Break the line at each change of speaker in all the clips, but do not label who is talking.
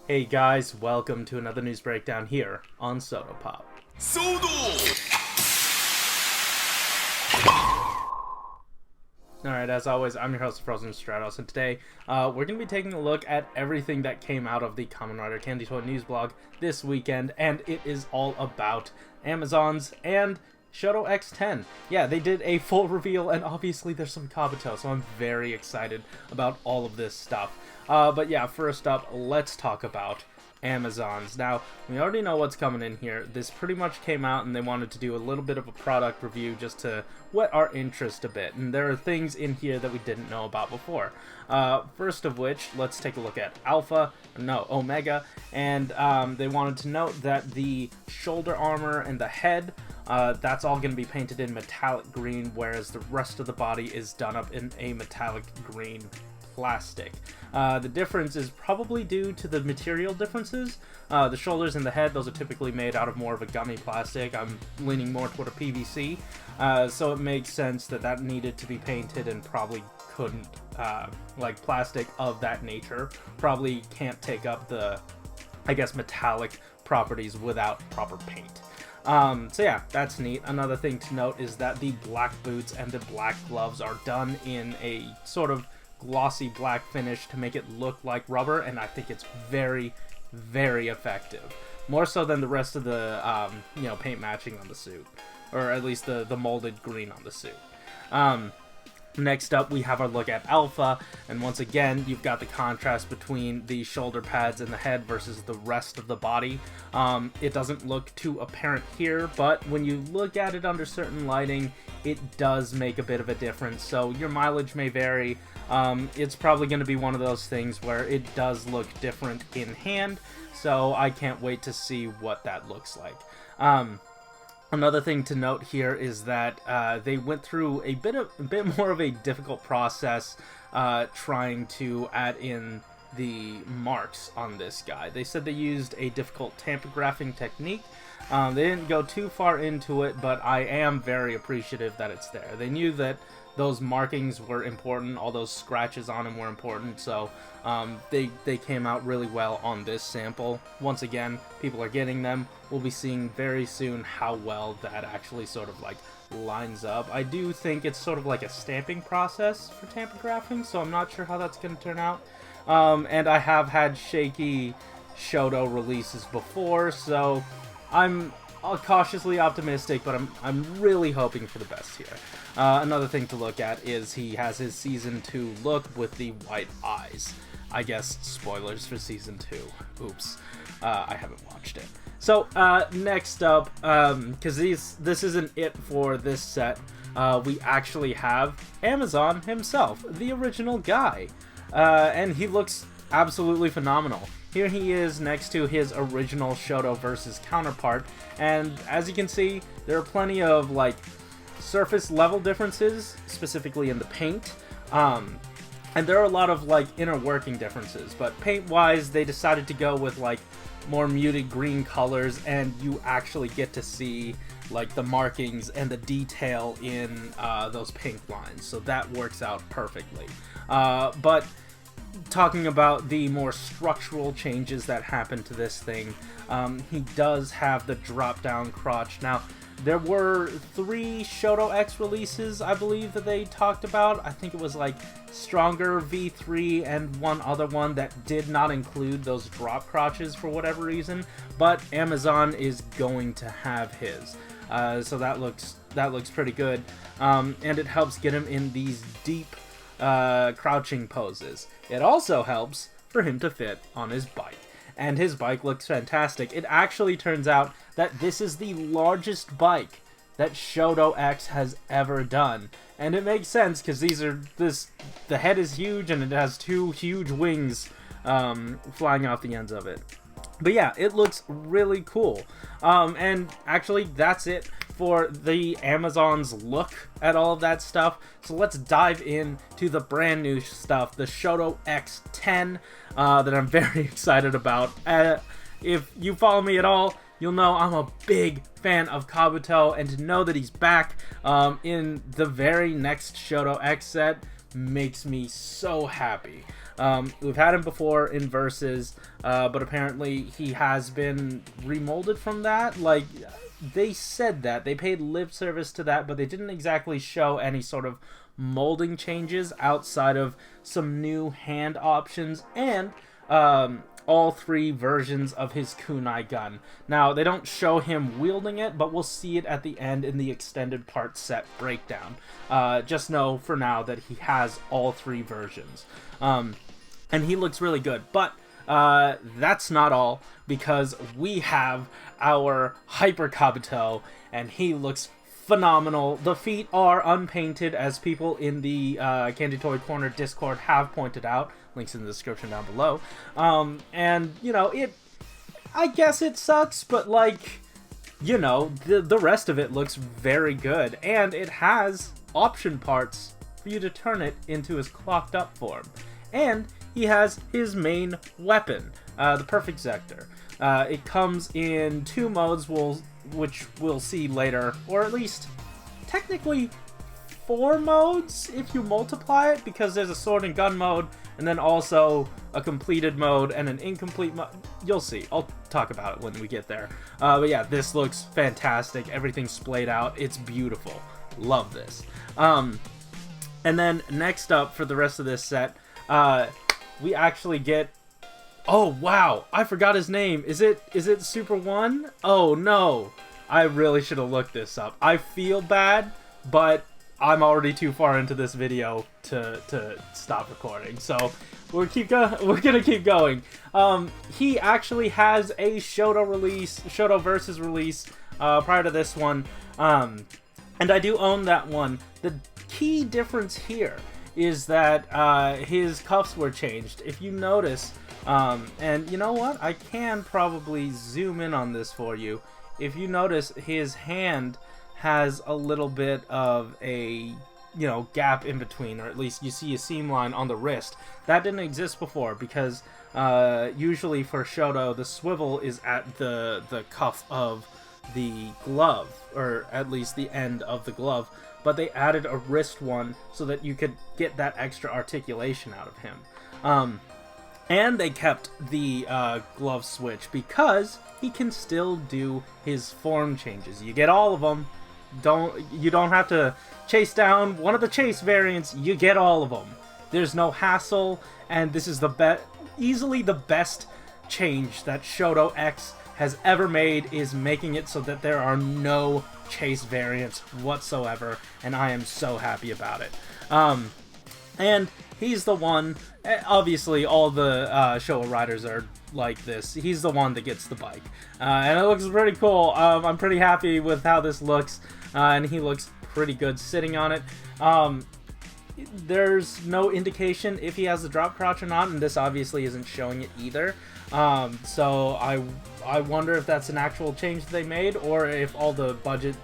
Hey guys, welcome to another news breakdown here on Soda Pop. Alright, as always, I'm your host, Frozen Stratos, and today we're going to be taking a look at everything that came out of the Kamen Rider Candy Toy News blog this weekend, and it is all about Amazons and Shodo-X 10. Yeah, they did a full reveal, and obviously there's some KABUTO, so I'm very excited about all of this stuff. But yeah, first up, let's talk about Amazons. Now, we already know what's coming in here. This pretty much came out and they wanted to do a little bit of a product review just to whet our interest a bit. And there are things in here that we didn't know about before. First of which, let's take a look at Omega. And they wanted to note that the shoulder armor and the head, that's all going to be painted in metallic green, whereas the rest of the body is done up in a metallic green plastic. The difference is probably due to the material differences. The shoulders and the head, those are typically made out of more of a gummy plastic. I'm leaning more toward a PVC, so it makes sense that that needed to be painted and probably couldn't, like plastic of that nature, probably can't take up the, I guess, metallic properties without proper paint. So yeah, that's neat. Another thing to note is that the black boots and the black gloves are done in a sort of glossy black finish to make it look like rubber, and I think it's very, very effective. More so than the rest of the, paint matching on the suit. Or at least the molded green on the suit. Next up, we have our look at Alpha, and once again, you've got the contrast between the shoulder pads and the head versus the rest of the body. It doesn't look too apparent here, but when you look at it under certain lighting, it does make a bit of a difference, so your mileage may vary. It's probably going to be one of those things where it does look different in hand, so I can't wait to see what that looks like. Another thing to note here is that they went through a bit more of a difficult process trying to add in the marks on this guy. They said they used a difficult tampographing technique. They didn't go too far into it, but I am very appreciative that it's there. They knew that those markings were important, all those scratches on him were important, so they came out really well on this sample. Once again, people are getting them. We'll be seeing very soon how well that actually sort of like lines up. I do think it's sort of like a stamping process for tampographing, so I'm not sure how that's going to turn out. And I have had shaky Shodo releases before, so I'm cautiously optimistic, but I'm really hoping for the best here. Another thing to look at is he has his Season 2 look with the white eyes. I guess spoilers for Season 2. Oops. I haven't watched it. So, next up, because this isn't it for this set, we actually have Amazon himself, the original guy. And he looks absolutely phenomenal. Here he is next to his original Shodo versus counterpart, and as you can see, there are plenty of like surface level differences, specifically in the paint, and there are a lot of like inner working differences, but paint wise they decided to go with like more muted green colors, and you actually get to see like the markings and the detail in those pink lines, so that works out perfectly. But talking about the more structural changes that happen to this thing, he does have the drop-down crotch. Now, there were 3 Shodo-X releases, I believe, that they talked about. I think it was like Stronger V3 and one other one that did not include those drop crotches for whatever reason, but Amazon is going to have his. So that looks pretty good, and it helps get him in these deep crouching poses. It also helps for him to fit on his bike, and his bike looks fantastic. It actually turns out that this is the largest bike that Shodo-X has ever done, and it makes sense because the head is huge and it has 2 huge wings flying off the ends of it. But yeah, it looks really cool. And actually, that's it for the Amazon's look at all of that stuff. So let's dive into the brand new stuff, the Shodo-X 10, that I'm very excited about. If you follow me at all, you'll know I'm a big fan of Kabuto, and to know that he's back in the very next Shodo-X set makes me so happy. We've had him before in Versus, but apparently he has been remolded from that. Like, they said that. They paid lip service to that, but they didn't exactly show any sort of molding changes outside of some new hand options and all 3 versions of his kunai gun. Now, they don't show him wielding it, but we'll see it at the end in the extended part set breakdown. Just know for now that he has all 3 versions. And he looks really good. But that's not all, because we have our Hyper Kabuto, and he looks phenomenal. The feet are unpainted, as people in the Candy Toy Corner Discord have pointed out. Links in the description down below. And, you know, I guess it sucks, but, like, you know, the rest of it looks very good. And it has option parts for you to turn it into his clocked up form. And he has his main weapon, the Perfect Zector. It comes in 2 modes, which we'll see later, or at least technically 4 modes if you multiply it, because there's a sword and gun mode, and then also a completed mode and an incomplete mode. You'll see. I'll talk about it when we get there. But yeah, this looks fantastic. Everything's splayed out. It's beautiful. Love this. And then next up for the rest of this set, we actually get... Oh, wow! I forgot his name. Is it SUPER-1? Oh, no. I really should have looked this up. I feel bad, but I'm already too far into this video to stop recording. So we're gonna keep going. He actually has a Shodo Versus release prior to this one. And I do own that one. The key difference here is that his cuffs were changed. If you notice... and you know what? I can probably zoom in on this for you. If you notice, his hand has a little bit of a, you know, gap in between, or at least you see a seam line on the wrist. That didn't exist before, because usually for Shodo, the swivel is at the cuff of the glove, or at least the end of the glove. But they added a wrist one so that you could get that extra articulation out of him. And they kept the glove switch because he can still do his form changes. You get all of them. You don't have to chase down one of the chase variants. You get all of them. There's no hassle, and this is easily the best change that Shodo-X has ever made, is making it so that there are no chase variants whatsoever, and I am so happy about it. And he's the one, obviously all the Showa riders are like this, he's the one that gets the bike. And it looks pretty cool. I'm pretty happy with how this looks, and he looks pretty good sitting on it. There's no indication if he has the drop crouch or not, and this obviously isn't showing it either. So I wonder if that's an actual change they made, or if all the budget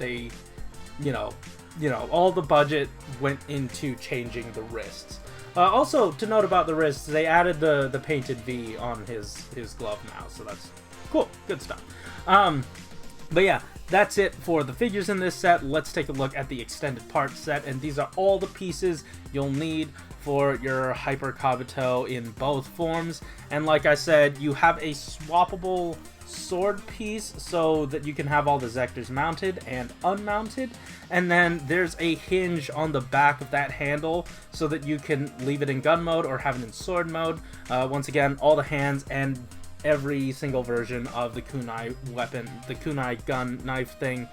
all the budget went into changing the wrists. Also, to note about the wrists, they added the painted V on his glove now, so that's cool. Good stuff. But yeah, that's it for the figures in this set. Let's take a look at the extended parts set, and these are all the pieces you'll need for your Hyper Kabuto in both forms. And like I said, you have a swappable sword piece so that you can have all the Zectors mounted and unmounted, and then there's a hinge on the back of that handle so that you can leave it in gun mode or have it in sword mode. Once again, all the hands and every single version of the kunai weapon, the kunai gun knife thing.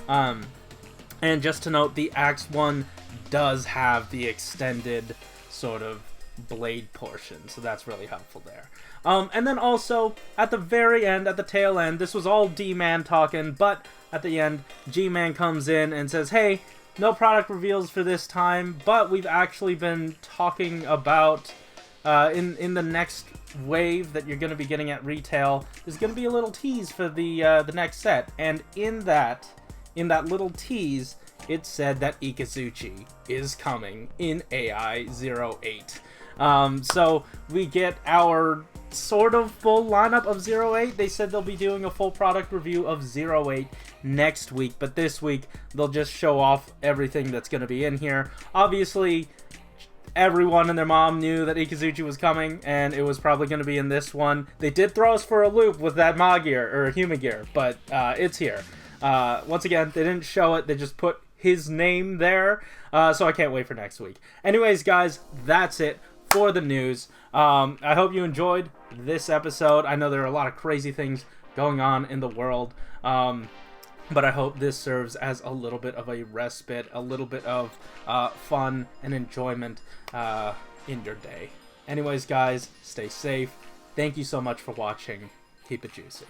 And just to note, the Axe one does have the extended sort of blade portion, so that's really helpful there. And then also, at the very end, at the tail end, this was all D-Man talking, but at the end, G-Man comes in and says, hey, no product reveals for this time, but we've actually been talking about, in the next wave that you're going to be getting at retail, there's going to be a little tease for the next set, and in that little tease, it said that Ikazuchi is coming in AI-08. So we get our sort of full lineup of 08. They said they'll be doing a full product review of 08 next week, but this week they'll just show off everything that's going to be in here. Obviously, everyone and their mom knew that Ikazuchi was coming, and it was probably going to be in this one. They did throw us for a loop with that Magear, or Humagear, but it's here. Once again, they didn't show it, they just put his name there, so I can't wait for next week. Anyways, guys, that's it for the news. I hope you enjoyed this episode. I know there are a lot of crazy things going on in the world, but I hope this serves as a little bit of a respite, a little bit of fun and enjoyment in your day. Anyways, guys, stay safe. Thank you so much for watching. Keep it juicy.